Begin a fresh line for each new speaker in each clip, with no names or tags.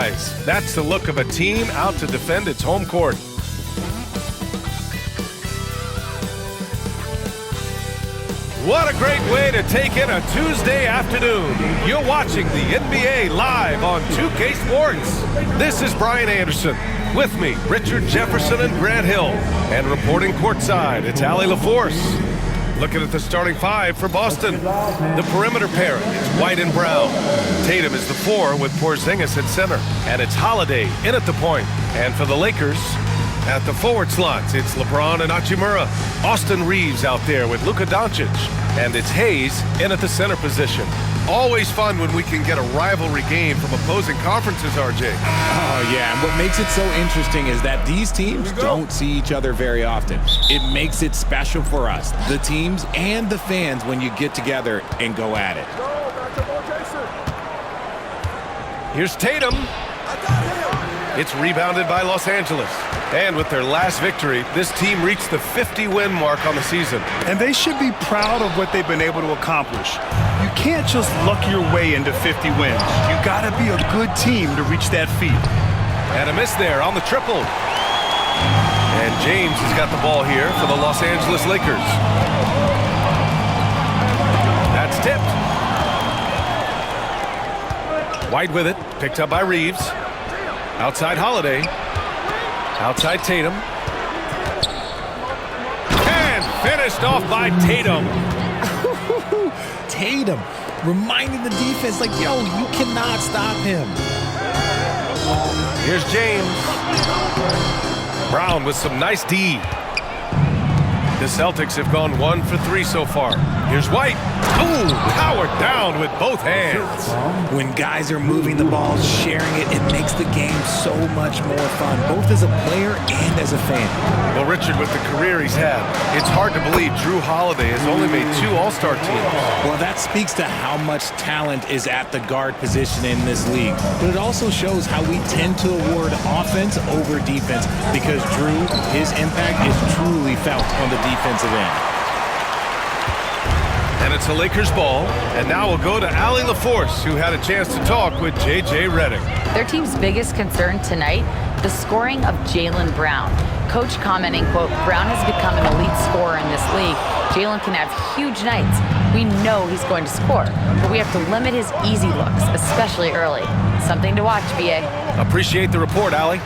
eyes. That's the look of a team out to defend its home court. What a great way to take in a Tuesday afternoon. You're watching the NBA live on 2K Sports. This is Brian Anderson. With me, Richard Jefferson and Grant Hill. And reporting courtside, it's Allie LaForce. Looking at the starting five for Boston. The perimeter pairing, it's White and Brown. Tatum is the 4 with Porzingis at center. And it's Holiday in at the point. And for the Lakers, at the forward slots, it's LeBron and Hachimura. Austin Reeves out there with Luka Doncic. And it's Hayes in at the center position. Always fun when we can get a rivalry game from opposing conferences, RJ.
Oh, yeah, and what makes it so interesting is that these teams don't see each other very often. It makes it special for us, the teams and the fans, when you get together and go at it.
Here's Tatum. It's rebounded by Los Angeles. And with their last victory, this team reached the 50-win mark on the season.
And they should be proud of what they've been able to accomplish. You can't just luck your way into 50 wins. You gotta be a good team to reach that feat.
And a miss there on the triple. And James has got the ball here for the Los Angeles Lakers. That's tipped. White with it, picked up by Reeves. Outside Holiday. Outside Tatum. And finished off by Tatum.
Tatum reminding the defense, like, yo, you cannot stop him.
Here's James. Brown with some nice D. The Celtics have gone 1 for 3 so far. Here's White. Ooh, powered down with both hands.
When guys are moving the ball, sharing it, it makes the game so much more fun, both as a player and as a fan.
Well, Richard, with the career he's had, it's hard to believe Drew Holiday has only made 2 All-Star teams.
Well, that speaks to how much talent is at the guard position in this league. But it also shows how we tend to award offense over defense, because Drew, his impact is truly felt on the defensive end.
And it's the Lakers ball, and now we'll go to Allie LaForce, who had a chance to talk with J.J. Redick.
Their team's biggest concern tonight, the scoring of Jaylen Brown. Coach commenting, quote, Brown has become an elite scorer in this league. Jaylen can have huge nights. We know he's going to score, but we have to limit his easy looks, especially early. Something to watch, B.A.
Appreciate the report, Allie.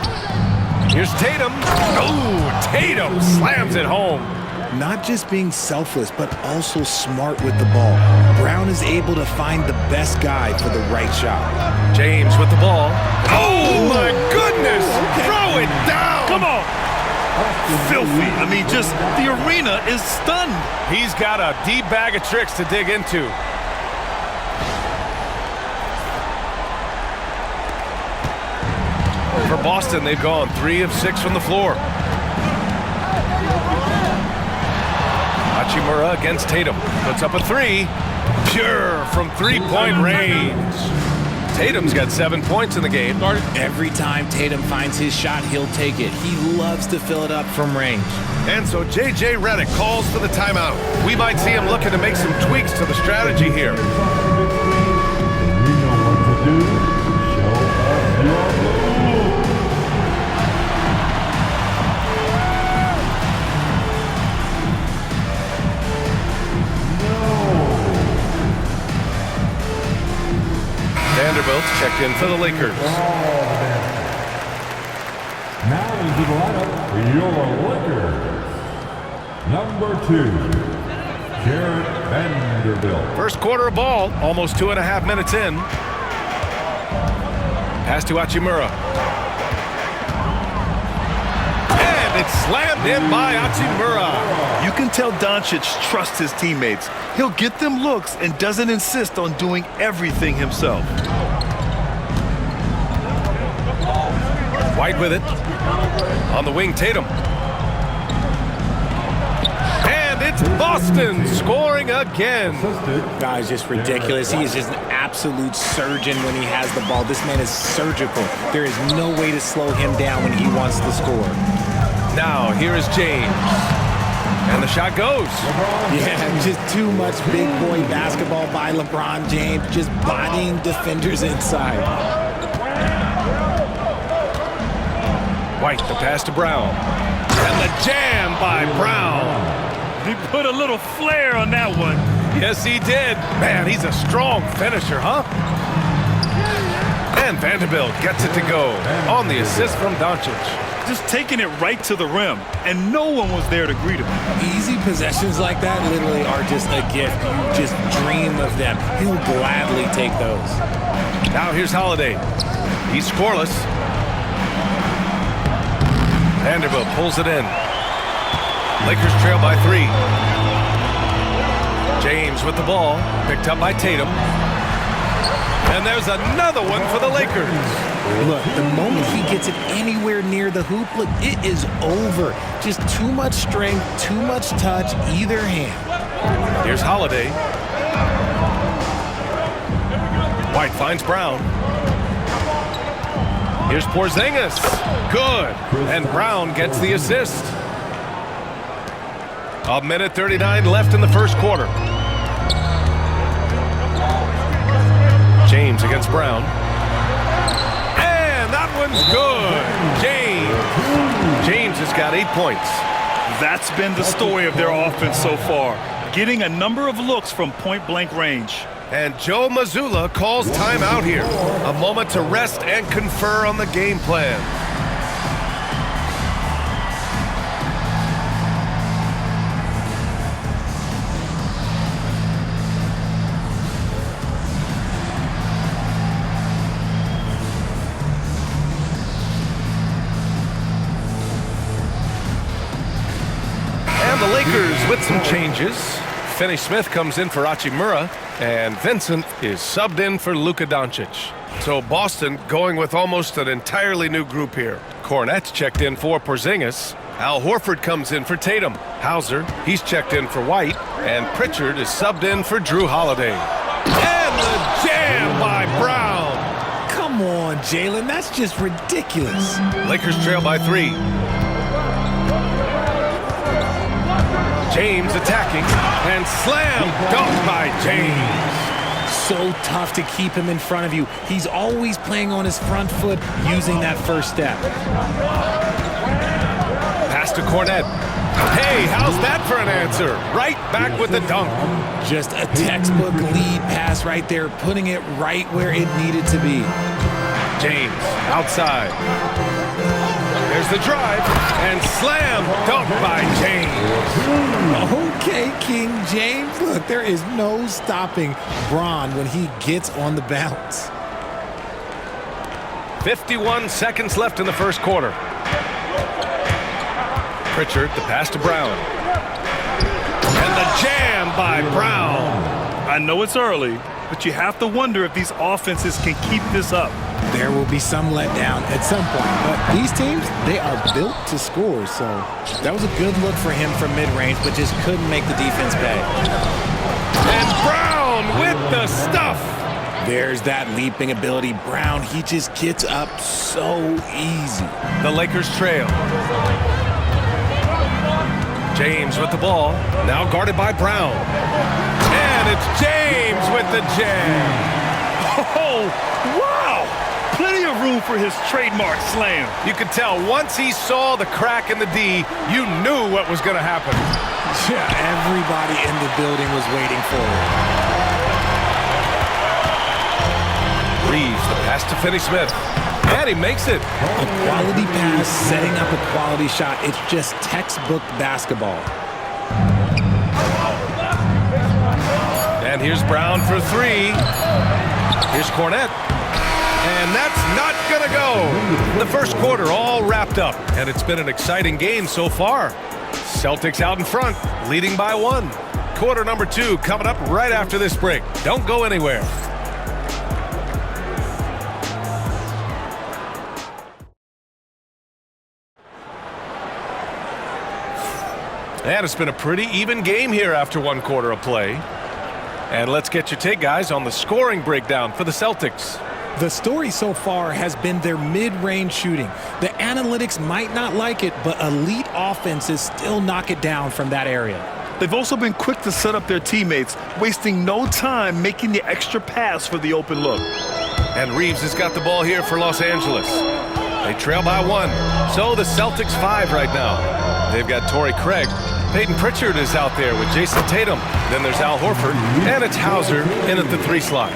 Here's Tatum. Oh, Tatum slams it home.
Not just being selfless, but also smart with the ball. Brown is able to find the best guy for the right shot.
James with the ball. Oh, my goodness! Okay. Throw it down!
Come on! Filthy. I mean, just the arena is stunned.
He's got a deep bag of tricks to dig into. For Boston, they've gone 3 of 6 from the floor. Hachimura against Tatum. Puts up a 3. Pure from 3-point range. Tatum's got 7 points in the game.
Every time Tatum finds his shot, he'll take it. He loves to fill it up from range.
And so J.J. Redick calls for the timeout. We might see him looking to make some tweaks to the strategy here.
You know what to do. Show us your move.
Vanderbilt checked in for the Lakers.
Now into the lineup for your Lakers. Number 2, Jarrett Vanderbilt.
First quarter of ball, almost 2.5 minutes in. Pass to Hachimura. And it's slammed in by Hachimura.
You can tell Doncic trusts his teammates. He'll get them looks and doesn't insist on doing everything himself.
White with it. On the wing, Tatum. And it's Boston scoring again.
Guy's just ridiculous. He is just an absolute surgeon when he has the ball. This man is surgical. There is no way to slow him down when he wants to score.
Now, here is James. And the shot goes.
Yeah, just too much big boy basketball by LeBron James, just bodying defenders inside.
White, the pass to Brown. And the jam by Brown.
He put a little flair on that one.
Yes, he did. Man, he's a strong finisher, huh? And Vanderbilt gets it to go on the assist from Doncic.
Just taking it right to the rim, and no one was there to greet him.
Easy possessions like that literally are just a gift. You just dream of them. He'll gladly take those.
Now here's Holiday. He's scoreless. Vanderbilt pulls it in. Lakers trail by 3. James with the ball, picked up by Tatum. And there's another one for the Lakers.
Look, the moment he gets it anywhere near the hoop, look, it is over. Just too much strength, too much touch, either hand.
Here's Holiday. White finds Brown. Here's Porzingis. Good. And Brown gets the assist. 1:39 left in the first quarter. James against Brown. And that one's good. James has got 8 points.
That's been the story of their offense so far, getting a number of looks from point-blank range.
And Joe Mazzulla calls timeout here. A moment to rest and confer on the game plan. The Lakers with some changes. Finney Smith comes in for Hachimura, and Vincent is subbed in for Luka Doncic. So Boston going with almost an entirely new group here. Kornet's checked in for Porzingis. Al Horford comes in for Tatum. Hauser, he's checked in for White, and Pritchard is subbed in for Drew Holiday. And the jam by Brown.
Come on, Jalen, that's just ridiculous.
Lakers trail by 3. James attacking, and slam dunk by James.
So tough to keep him in front of you. He's always playing on his front foot, using that first step.
Pass to Kornet. Hey, how's that for an answer? Right back with the dunk.
Just a textbook lead pass right there, putting it right where it needed to be.
James outside. There's the drive, and slam dunk by James.
Okay, King James. Look, there is no stopping Bron when he gets on the bounce.
51 seconds left in the first quarter. Pritchard, the pass to Brown. And the jam by Brown.
I know it's early, but you have to wonder if these offenses can keep this up.
There will be some letdown at some point, but these teams, they are built to score, so that was a good look for him from mid-range, but just couldn't make the defense pay.
And Brown with the stuff.
There's that leaping ability. Brown, he just gets up so easy.
The Lakers trail. James with the ball, now guarded by Brown. And it's James with the jam.
Oh, wow! Plenty of room for his trademark slam.
You could tell once he saw the crack in the D, you knew what was going to happen.
Yeah, everybody in the building was waiting for it.
Reeves, the pass to Finney Smith. And he makes it.
A quality pass, setting up a quality shot. It's just textbook basketball.
And here's Brown for 3. Here's Kornet. And that's not going to go. The first quarter all wrapped up, and it's been an exciting game so far. Celtics out in front, leading by 1. Quarter number 2 coming up right after this break. Don't go anywhere. And it's been a pretty even game here after 1 quarter of play. And let's get your take, guys, on the scoring breakdown for the Celtics.
The story so far has been their mid-range shooting. The analytics might not like it, but elite offenses still knock it down from that area.
They've also been quick to set up their teammates, wasting no time making the extra pass for the open look.
And Reeves has got the ball here for Los Angeles. They trail by 1. So the Celtics 5 right now. They've got Torrey Craig. Peyton Pritchard is out there with Jason Tatum. Then there's Al Horford. And it's Hauser in at the 3 slot.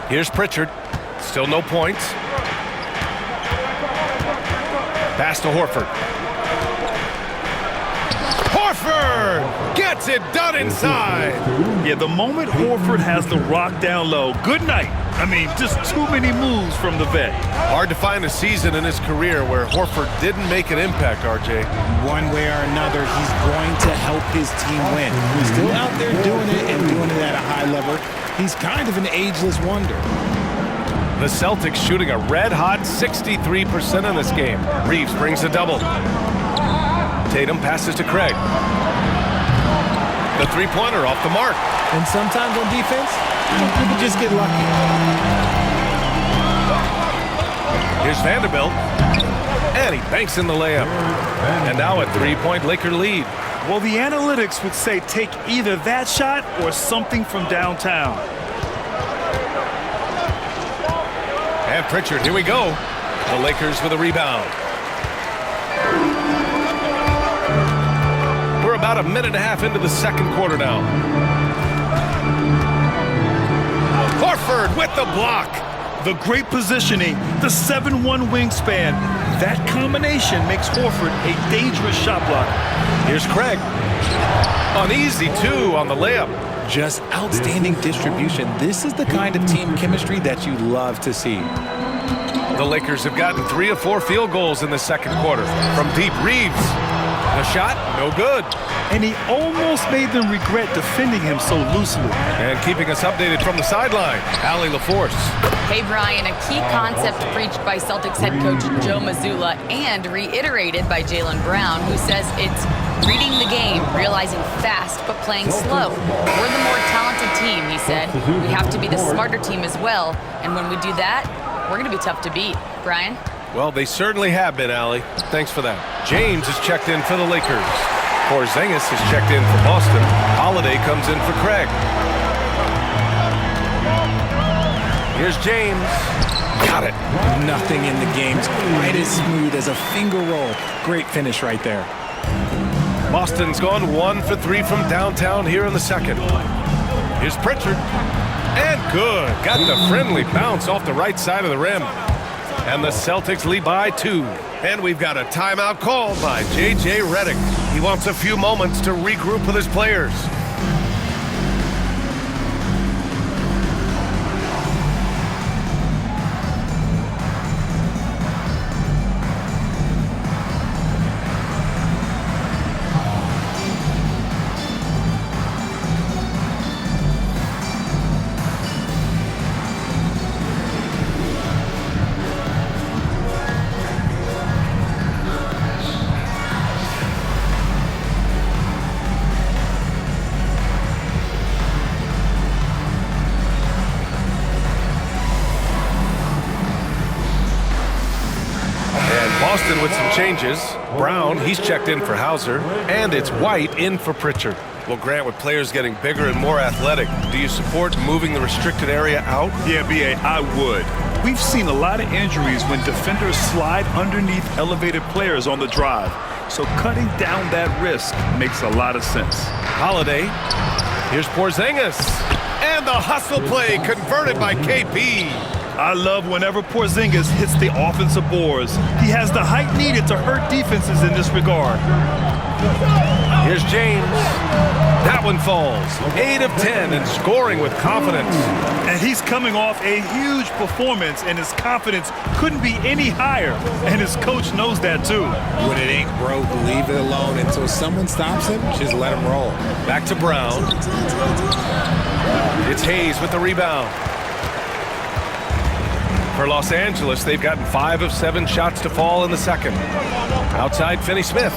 Here's Pritchard. Still no points. Pass to Horford. Horford gets it done inside.
Yeah, the moment Horford has the rock down low, good night. I mean, just too many moves from the vet.
Hard to find a season in his career where Horford didn't make an impact, RJ.
One way or another, he's going to help his team win. He's still out there doing it and doing it at a high level. He's kind of an ageless wonder.
The Celtics shooting a red-hot 63% in this game. Reeves brings a double. Tatum passes to Craig. The three-pointer off the mark.
And sometimes on defense, you can just get lucky.
Here's Vanderbilt. And he banks in the layup. And now a three-point Laker lead.
Well, the analytics would say take either that shot or something from downtown.
And Pritchard, here we go. The Lakers with a rebound. We're about a minute and a half into the second quarter now. Horford with the block.
The great positioning, the 7'1" wingspan. That combination makes Horford a dangerous shot blocker.
Here's Craig. An easy 2 on the layup.
Just outstanding distribution. This is the kind of team chemistry that you love to see.
The Lakers have gotten 3 of 4 field goals in the second quarter. From deep, Reeves. The shot, no good.
And he almost made them regret defending him so loosely.
And keeping us updated from the sideline, Allie LaForce.
Hey, Brian, a key concept preached by Celtics head coach Joe Mazzulla and reiterated by Jaylen Brown, who says it's reading the game, realizing fast but playing slow. We're the more talented team, he said. We have to be the smarter team as well, and when we do that, we're going to be tough to beat. Brian?
Well, they certainly have been, Allie. Thanks for that. James is checked in for the Lakers. Porzingis is checked in for Boston. Holiday comes in for Craig. Here's James. Got it.
Nothing in the game's quite as smooth as a finger roll. Great finish right there.
Boston's gone 1 for 3 from downtown here in the second. Here's Pritchard. And good. Got the friendly bounce off the right side of the rim. And the Celtics lead by 2. And we've got a timeout called by J.J. Redick. He wants a few moments to regroup with his players. Boston with some changes. Brown, he's checked in for Hauser, and it's White in for Pritchard. Well, Grant, with players getting bigger and more athletic, do you support moving the restricted area out?
Yeah, B.A., I would. We've seen a lot of injuries when defenders slide underneath elevated players on the drive. So cutting down that risk makes a lot of sense.
Holiday. Here's Porzingis. And the hustle play converted by KP.
I love whenever Porzingis hits the offensive boards. He has the height needed to hurt defenses in this regard.
Here's James. That one falls. 8 of 10 and scoring with confidence.
And he's coming off a huge performance, and his confidence couldn't be any higher. And his coach knows that too.
When it ain't broke, leave it alone until someone stops him. Just let him roll.
Back to Brown. It's Hayes with the rebound. For Los Angeles, they've gotten 5 of 7 shots to fall in the second. Outside, Finney-Smith.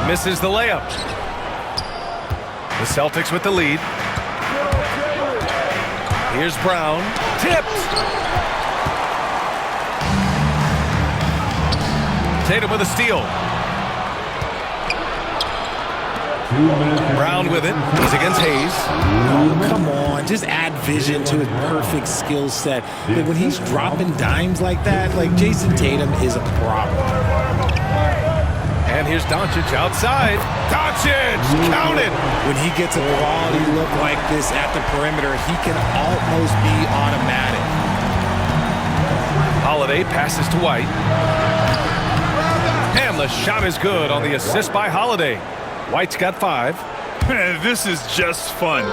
Misses the layup. The Celtics with the lead. Here's Brown. Tipped. Tatum with a steal.
2 minutes.
Brown with it. He's against Hayes.
Oh, come on. Just add vision to his perfect skill set. Like, when he's dropping dimes like that, like, Jason Tatum is a problem.
And here's Doncic outside. Doncic! Count it!
When he gets a quality look like this at the perimeter, he can almost be automatic.
Holiday passes to White. And the shot is good on the assist by Holiday. White's got 5.
Man, this is just fun.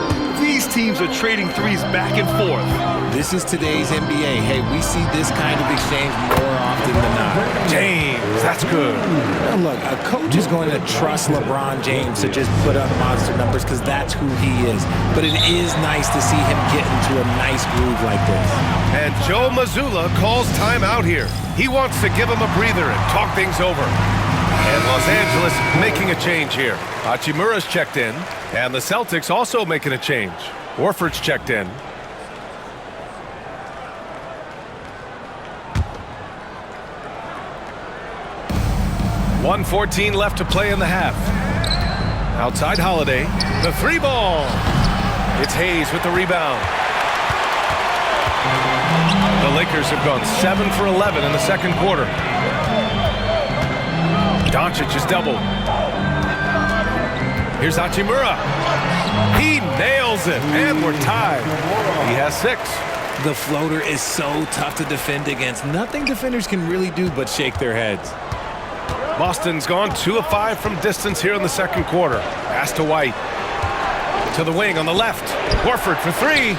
These teams are trading threes back and forth.
This is today's NBA. Hey, we see this kind of exchange more often than not.
James, that's good.
Now look, a coach is going to trust LeBron James to just put up monster numbers because that's who he is. But it is nice to see him get into a nice groove like this.
And Joe Mazzulla calls timeout here. He wants to give him a breather and talk things over. And Los Angeles making a change here. Hachimura's checked in, and the Celtics also making a change. Horford's checked in. .114 left to play in the half. Outside Holiday, the 3 ball. It's Hayes with the rebound. The Lakers have gone 7 for 11 in the second quarter. Doncic is doubled. Here's Hachimura. He nails it, and we're tied. He has 6.
The floater is so tough to defend against. Nothing defenders can really do but shake their heads.
Boston's gone 2 of 5 from distance here in the second quarter. Pass to White. To the wing on the left. Horford for 3.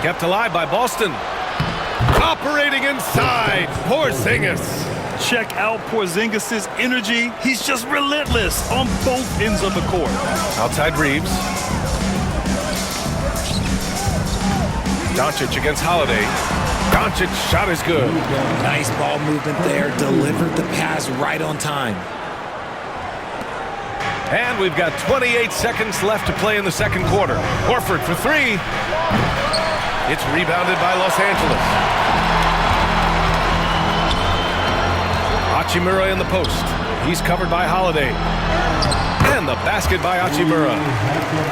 Kept alive by Boston. Operating inside. Porzingis.
Check out Porzingis' energy. He's just relentless on both ends of the court.
Outside Reeves. Doncic against Holiday. Doncic shot is good.
Nice ball movement there. Delivered the pass right on time.
And we've got 28 seconds left to play in the second quarter. Horford for 3. It's rebounded by Los Angeles. Hachimura in the post. He's covered by Holiday. And the basket by Hachimura.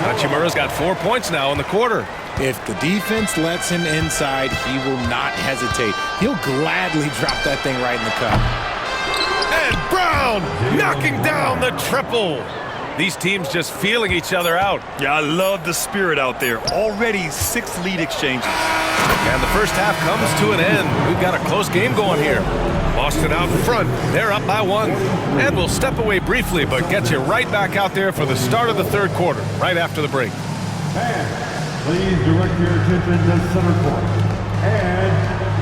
Hachimura's got 4 points now in the quarter.
If the defense lets him inside, he will not hesitate. He'll gladly drop that thing right in the cup.
And Brown knocking down the triple. These teams just feeling each other out.
Yeah, I love the spirit out there. Already 6 lead exchanges.
And the first half comes to an end. We've got a close game going here. Boston out in front. They're up by 1. And we'll step away briefly, but get you right back out there for the start of the third quarter, right after the break.
Fans, please direct your attention to center court. And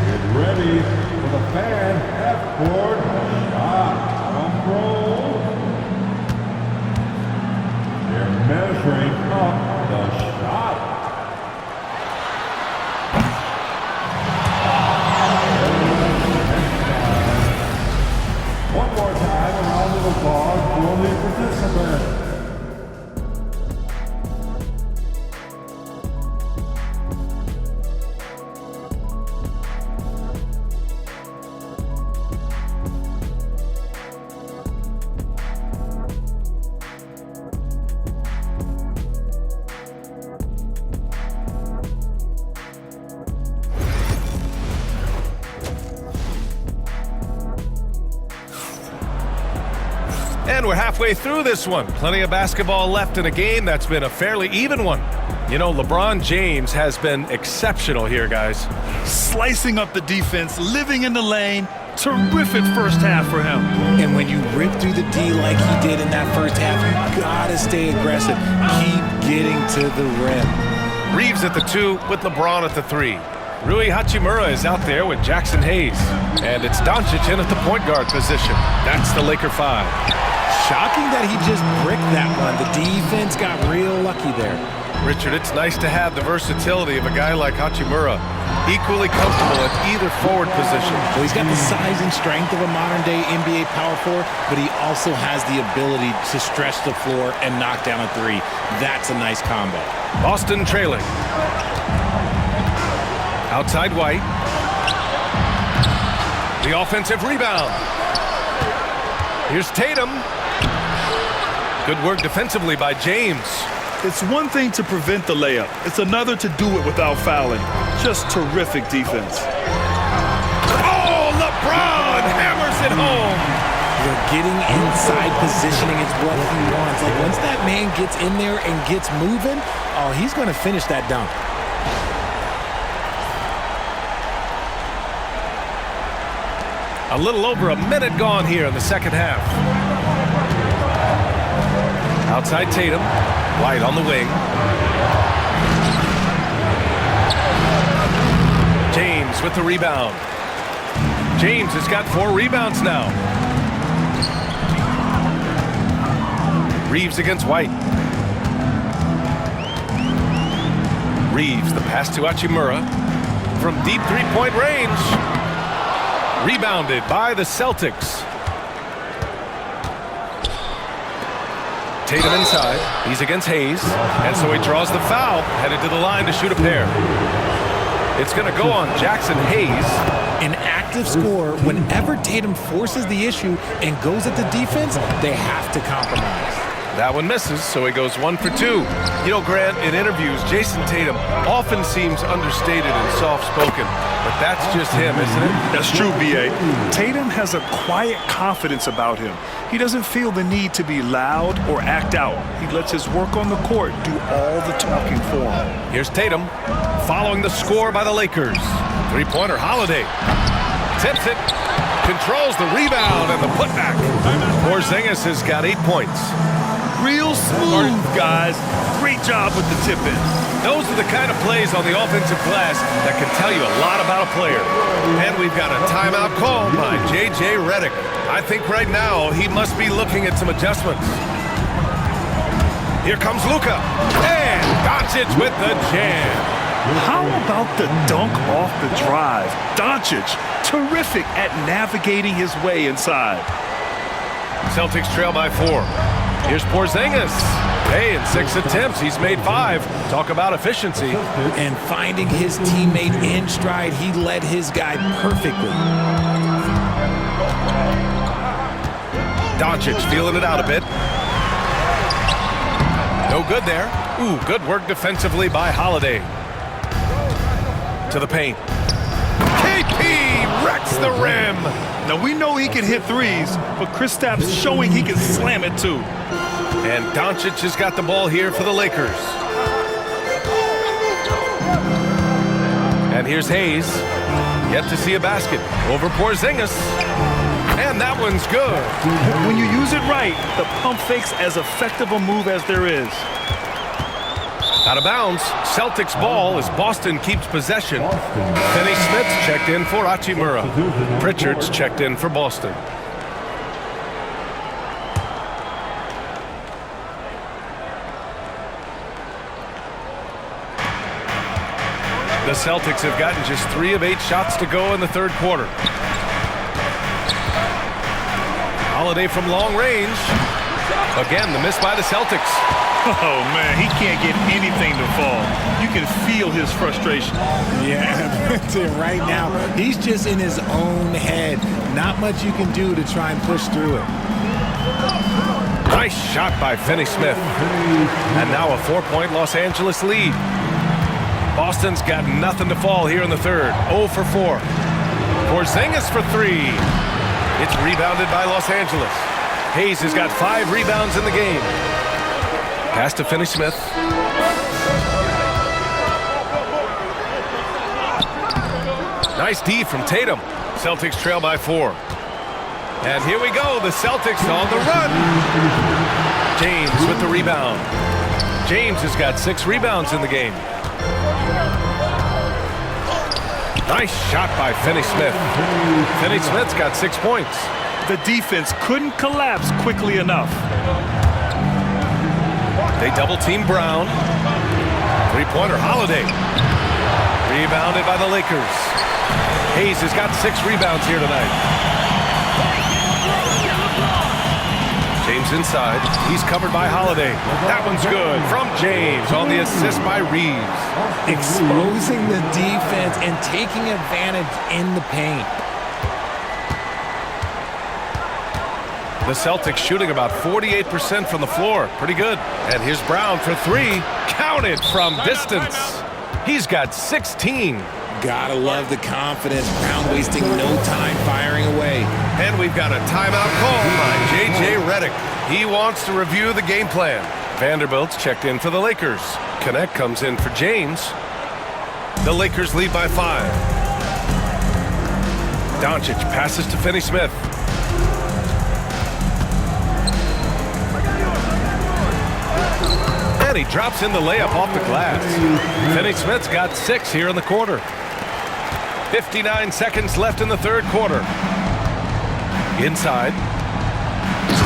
get ready for the fan half-court shot control. They're measuring up the shot. One more time, a round of applause for the participants.
And we're halfway through this one. Plenty of basketball left in a game that's been a fairly even one. You know, LeBron James has been exceptional here, guys.
Slicing up the defense, living in the lane. Terrific first half for him.
And when you rip through the D like he did in that first half, you gotta stay aggressive. Keep getting to the rim.
Reeves at the 2 with LeBron at the 3. Rui Hachimura is out there with Jackson Hayes. And it's Doncic in at the point guard position. That's the Laker 5.
Shocking that he just bricked that one. The defense got real lucky there.
Richard, it's nice to have the versatility of a guy like Hachimura. Equally comfortable at either forward position.
Well, he's got the size and strength of a modern-day NBA power forward, but he also has the ability to stretch the floor and knock down a 3. That's a nice combo.
Boston trailing. Outside White. The offensive rebound. Here's Tatum. Good work defensively by James.
It's one thing to prevent the layup. It's another to do it without fouling. Just terrific defense.
Oh, LeBron hammers it home.
They're getting inside positioning is what he wants. Like, once that man gets in there and gets moving, oh, he's going to finish that dunk.
A little over a minute gone here in the second half. Outside Tatum. White on the wing. James with the rebound. James has got 4 rebounds now. Reeves against White. Reeves, the pass to Hachimura from deep three-point range. Rebounded by the Celtics. Tatum inside. He's against Hayes. And so he draws the foul, headed to the line to shoot a pair. It's going to go on Jackson Hayes.
An active scorer, whenever Tatum forces the issue and goes at the defense, they have to compromise.
That one misses, so he goes 1 for 2. You know, Grant, in interviews, Jason Tatum often seems understated and soft-spoken, but that's just him, isn't it?
That's true, B.A. Tatum has a quiet confidence about him. He doesn't feel the need to be loud or act out. He lets his work on the court do all the talking for him.
Here's Tatum, following the score by the Lakers. Three-pointer, Holiday. Tips it, controls the rebound and the putback. Porzingis has got 8 points.
Real smooth, guys. Great job with the tip-in.
Those are the kind of plays on the offensive glass that can tell you a lot about a player. And we've got a timeout call by J.J. Redick. I think right now he must be looking at some adjustments. Here comes Luka. And Doncic with the jam.
How about the dunk off the drive? Doncic, terrific at navigating his way inside.
Celtics trail by 4. Here's Porzingis. Hey, in 6 attempts, he's made 5. Talk about efficiency.
And finding his teammate in stride, he led his guy perfectly.
Doncic feeling it out a bit. No good there. Ooh, good work defensively by Holiday. To the paint. KP wrecks the rim.
Now, we know he can hit threes, but Kristaps showing he can slam it too.
And Doncic has got the ball here for the Lakers. And here's Hayes. Yet to see a basket. Over Porzingis. And that one's good.
When you use it right, the pump fake's as effective a move as there is.
Out of bounds. Celtics ball as Boston keeps possession. Finney Smith's checked in for Hachimura. Pritchard's checked in for Boston. The Celtics have gotten just 3 of 8 shots to go in the third quarter. Holiday from long range. Again, the miss by the Celtics.
Oh, man, he can't get anything to fall. You can feel his frustration.
Yeah, right now, he's just in his own head. Not much you can do to try and push through it.
Nice shot by Finney Smith. And now a 4-point Los Angeles lead. Boston's got nothing to fall here in the third. 0 for 4. Porzingis for 3. It's rebounded by Los Angeles. Hayes has got 5 rebounds in the game. Pass to Finney Smith. Nice D from Tatum. Celtics trail by 4. And here we go. The Celtics on the run. James with the rebound. James has got 6 rebounds in the game. Nice shot by Finney Smith. Finney Smith's got 6 points.
The defense couldn't collapse quickly enough.
They double-team Brown. Three-pointer, Holiday. Rebounded by the Lakers. Hayes has got 6 rebounds here tonight. James inside. He's covered by Holiday. That one's good from James on the assist by Reeves.
Exposing the defense and taking advantage in the paint.
The Celtics shooting about 48% from the floor. Pretty good. And here's Brown for three. Counted from distance. He's got 16.
Gotta love the confidence. Brown wasting no time firing away.
And we've got a timeout call by J.J. Redick. He wants to review the game plan. Vanderbilt's checked in for the Lakers. Connect comes in for James. The Lakers lead by 5. Doncic passes to Finney-Smith. And he drops in the layup off the glass. Finney-Smith's got 6 here in the quarter. 59 seconds left in the third quarter. Inside.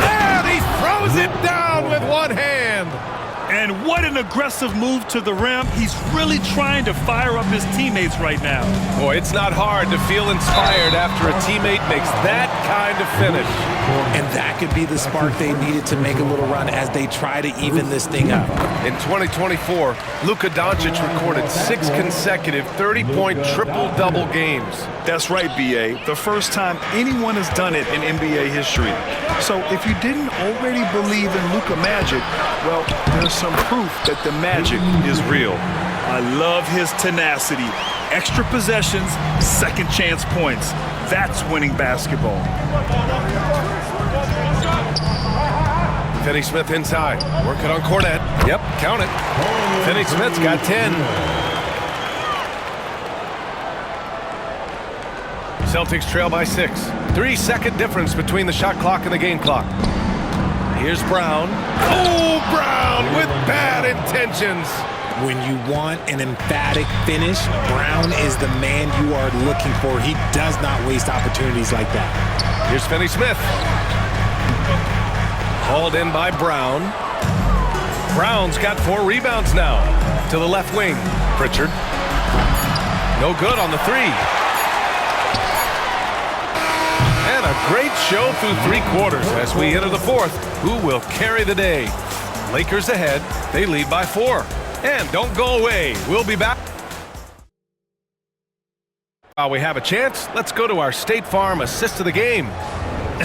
And he throws it down with one hand.
And what an aggressive move to the rim. He's really trying to fire up his teammates right now.
Boy, it's not hard to feel inspired after a teammate makes that kind of finish.
And that could be the spark they needed to make a little run as they try to even this thing up.
In 2024, Luka Doncic recorded 6 consecutive 30-point triple-double games.
That's right, B.A. The first time anyone has done it in NBA history. So if you didn't already believe in Luka Magic, well, there's some proof that the magic is real. I love his tenacity. Extra possessions, second chance points. That's winning basketball.
Finney-Smith inside. Working on Cornette. Yep, count it. Finney-Smith's got 10. Celtics trail by 6. 3-second difference between the shot clock and the game clock. Here's Brown. Oh, Brown with bad intentions.
When you want an emphatic finish, Brown is the man you are looking for. He does not waste opportunities like that.
Here's Finney-Smith. Hauled in by Brown. Brown's got 4 rebounds now. To the left wing. Pritchard. No good on the 3. And a great show through 3 quarters as we enter the 4th. Who will carry the day? Lakers ahead. They lead by 4. And don't go away. We'll be back. While we have a chance, let's go to our State Farm assist of the game.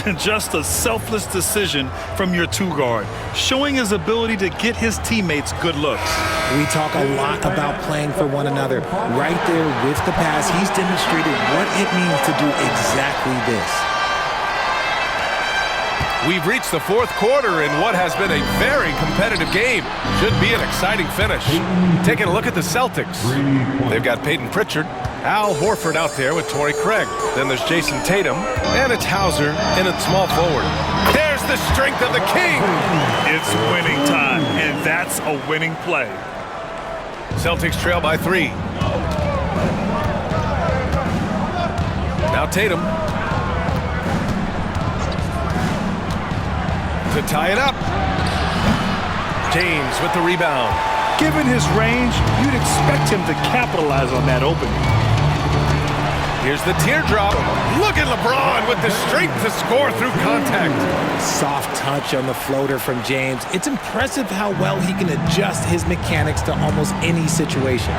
And just a selfless decision from your 2-guard, showing his ability to get his teammates good looks.
We talk a lot about playing for one another. Right there with the pass, he's demonstrated what it means to do exactly this.
We've reached the 4th quarter in what has been a very competitive game. Should be an exciting finish. Taking a look at the Celtics. They've got Peyton Pritchard, Al Horford out there with Torrey Craig. Then there's Jason Tatum, and it's Hauser in at small forward. There's the strength of the king.
It's winning time, and that's a winning play.
Celtics trail by 3. Now Tatum. To tie it up. James with the rebound.
Given his range, you'd expect him to capitalize on that opening.
Here's the teardrop. Look at LeBron with the strength to score through contact.
Soft touch on the floater from James. It's impressive how well he can adjust his mechanics to almost any situation.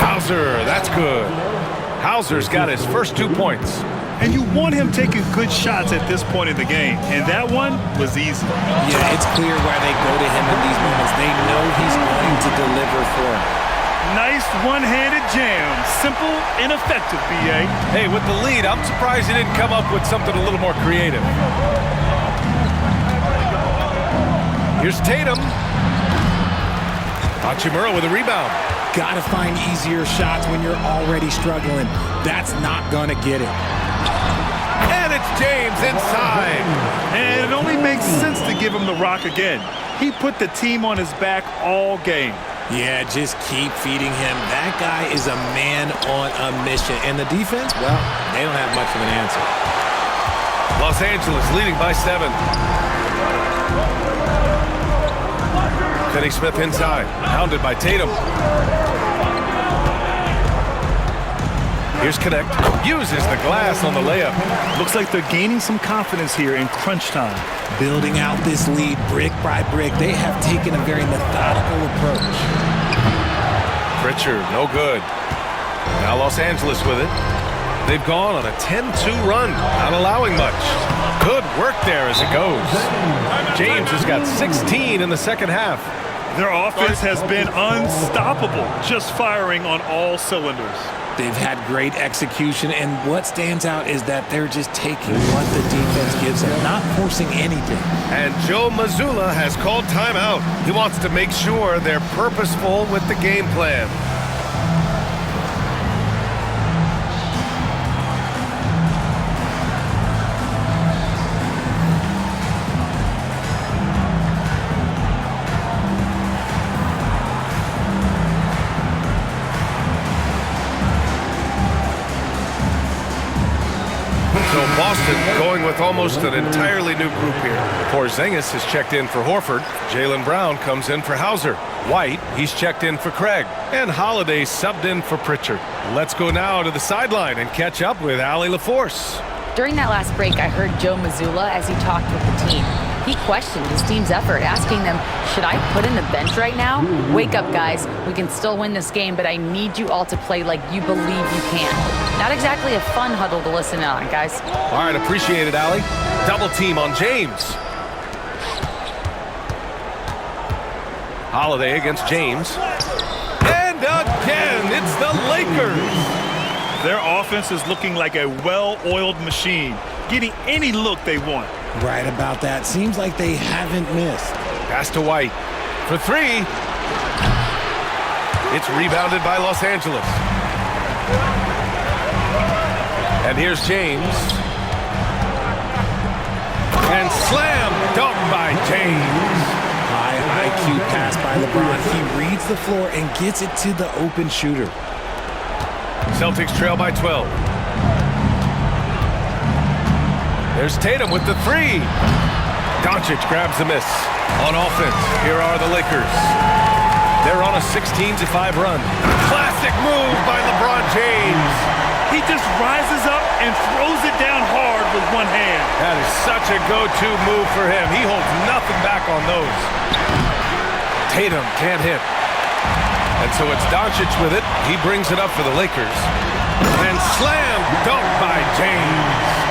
Hauser, that's good. Hauser's got his first 2 points.
And you want him taking good shots at this point in the game. And that one was easy.
Yeah, it's clear why they go to him in these moments. They know he's going to deliver for them.
Nice one-handed jam. Simple and effective, B.A.
Hey, with the lead, I'm surprised he didn't come up with something a little more creative. Here's Tatum. Hachimura with a rebound.
Got to find easier shots when you're already struggling. That's not going to get it.
And it's James inside.
And it only makes sense to give him the rock again. He put the team on his back all game.
Yeah, just keep feeding him. That guy is a man on a mission. And the defense, well, they don't have much of an answer.
Los Angeles leading by 7. Finney-Smith inside, hounded by Tatum. Here's Connect, uses the glass on the layup.
Looks like they're gaining some confidence here in crunch time.
Building out this lead brick by brick. They have taken a very methodical approach.
Pritchard, no good. Now Los Angeles with it. They've gone on a 10-2 run, not allowing much. Good work there as it goes. James has got 16 in the second half.
Their offense has been unstoppable, just firing on all cylinders.
They've had great execution, and what stands out is that they're just taking what the defense gives them, not forcing anything.
And Joe Mazzulla has called timeout. He wants to make sure they're purposeful with the game plan. So Boston going with almost an entirely new group here. Porzingis has checked in for Horford. Jaylen Brown comes in for Hauser. White, he's checked in for Craig. And Holiday subbed in for Pritchard. Let's go now to the sideline and catch up with Allie LaForce.
During that last break, I heard Joe Mazzulla as he talked with the team. He questioned his team's effort, asking them, should I put in the bench right now? Wake up, guys. We can still win this game, but I need you all to play like you believe you can. Not exactly a fun huddle to listen on, guys.
All right, appreciate it, Allie. Double team on James. Holiday against James. And again, it's the Lakers.
Their offense is looking like a well-oiled machine, getting any look they want.
Right about that. Seems like they haven't missed.
Pass to White for three. It's rebounded by Los Angeles. And here's James. And slam dunk by James.
High IQ pass by LeBron. He reads the floor and gets it to the open shooter.
Celtics trail by 12. There's Tatum with the three. Doncic grabs the miss. On offense, here are the Lakers. They're on a 16-5 run. Classic move by LeBron James.
He just rises up and throws it down hard with one hand.
That is such a go-to move for him. He holds nothing back on those. Tatum can't hit. And so it's Doncic with it. He brings it up for the Lakers. And slam dunk by James.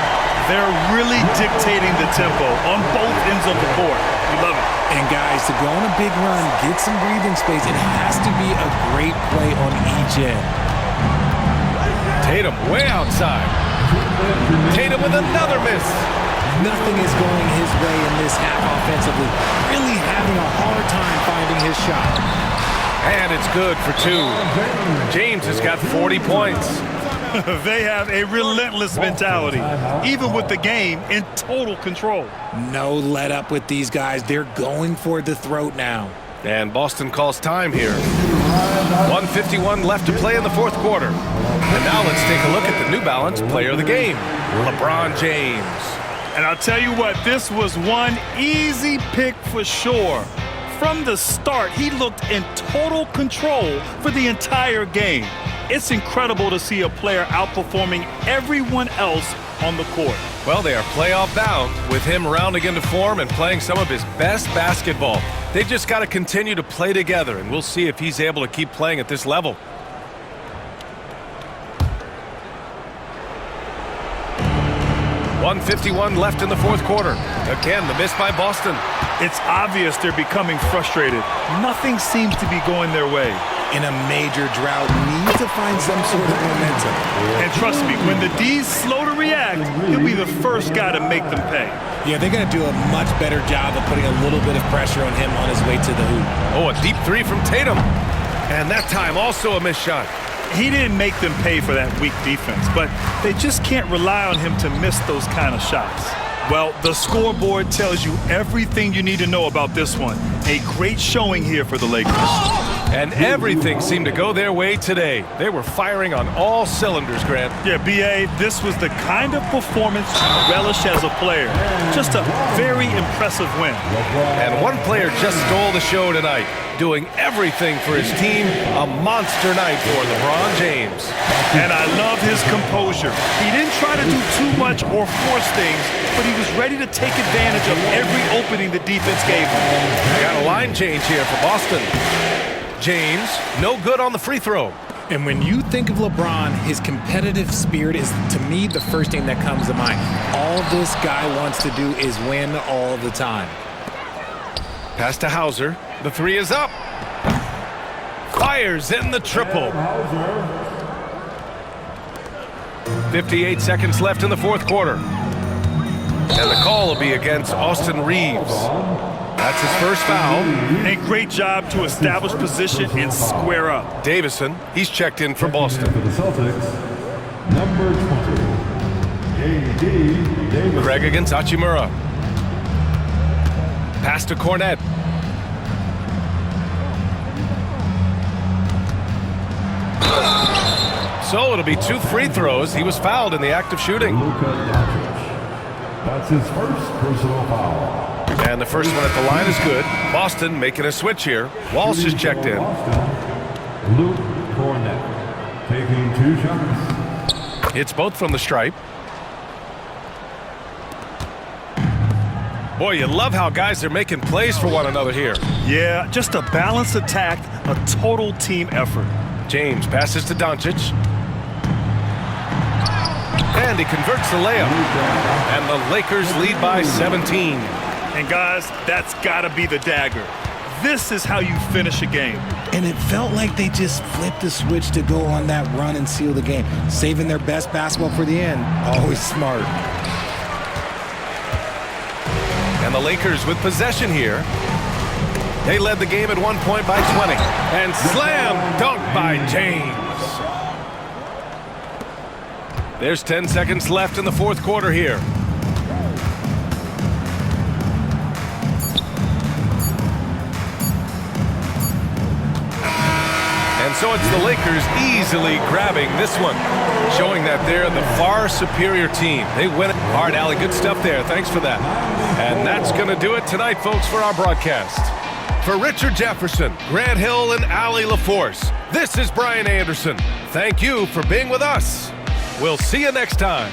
They're really dictating the tempo on both ends of the court. We love it.
And guys, to go on a big run, get some breathing space, it has to be a great play on each end.
Tatum way outside. Tatum with another miss.
Nothing is going his way in this half offensively. Really having a hard time finding his shot.
And it's good for two. James has got 40 points.
They have a relentless mentality, even with the game in total control.
No let up with these guys. They're going for the throat now.
And Boston calls time here. 1:51 left to play in the fourth quarter. And now let's take a look at the New Balance player of the game, LeBron James.
And I'll tell you what, this was one easy pick for sure. From the start, he looked in total control for the entire game. It's incredible to see a player outperforming everyone else on the court.
Well, they are playoff bound with him rounding into form and playing some of his best basketball. They just got to continue to play together, and we'll see if he's able to keep playing at this level. .151 left in the fourth quarter. Again, the miss by Boston.
It's obvious they're becoming frustrated. Nothing seems to be going their way.
In a major drought, need to find some sort of momentum.
And trust me, when the D's slow to react, he'll be the first guy to make them pay.
Yeah, they're going to do a much better job of putting a little bit of pressure on him on his way to the hoop.
Oh, a deep three from Tatum. And that time also a missed shot.
He didn't make them pay for that weak defense, but they just can't rely on him to miss those kind of shots. Well, the scoreboard tells you everything you need to know about this one. A great showing here for the Lakers.
And everything seemed to go their way today. They were firing on all cylinders, Grant.
Yeah, B.A., this was the kind of performance you relish as a player. Just a very impressive win.
And one player just stole the show tonight, doing everything for his team. A monster night for LeBron James.
And I love his composure. He didn't try to do too much or force things, but he was ready to take advantage of every opening the defense gave him.
Got a line change here for Boston. James, no good on the free throw.
And when you think of LeBron, his competitive spirit is, to me, the first thing that comes to mind. All this guy wants to do is win all the time.
Pass to Hauser. The three is up. Fires in the triple. 58 seconds left in the fourth quarter. And the call will be against Austin Reeves. That's his first foul.
A great job to establish position and square up.
Davison, he's checked in for Boston.
For the Celtics, number 20, J.D. Davis.
Craig against Hachimura. Pass to Cornette. So it'll be 2 free throws. He was fouled in the act of shooting.
Luka Doncic. That's his first personal foul.
And the first one at the line is good. Boston making a switch here. Walsh is checked in.
Boston, Luke Cornette taking 2 shots.
It's both from the stripe. Boy, you love how guys are making plays for one another here.
Yeah, just a balanced attack, a total team effort.
James passes to Doncic. And he converts the layup. And the Lakers lead by 17.
And guys, that's got to be the dagger. This is how you finish a game.
And it felt like they just flipped the switch to go on that run and seal the game. Saving their best basketball for the end. Always smart.
And the Lakers with possession here. They led the game at one point by 20. And slam dunk by James. There's 10 seconds left in the fourth quarter here. And so it's the Lakers easily grabbing this one, showing that they're the far superior team. They win it hard, Allie. Good stuff there. Thanks for that. And that's going to do it tonight, folks, for our broadcast. For Richard Jefferson, Grant Hill, and Allie LaForce, this is Brian Anderson. Thank you for being with us. We'll see you next time.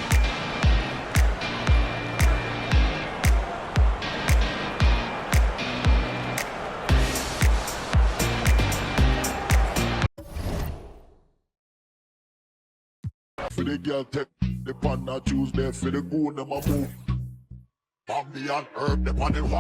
For the girl take the pan Tuesday for the goon them a move. Bambi and herb the pan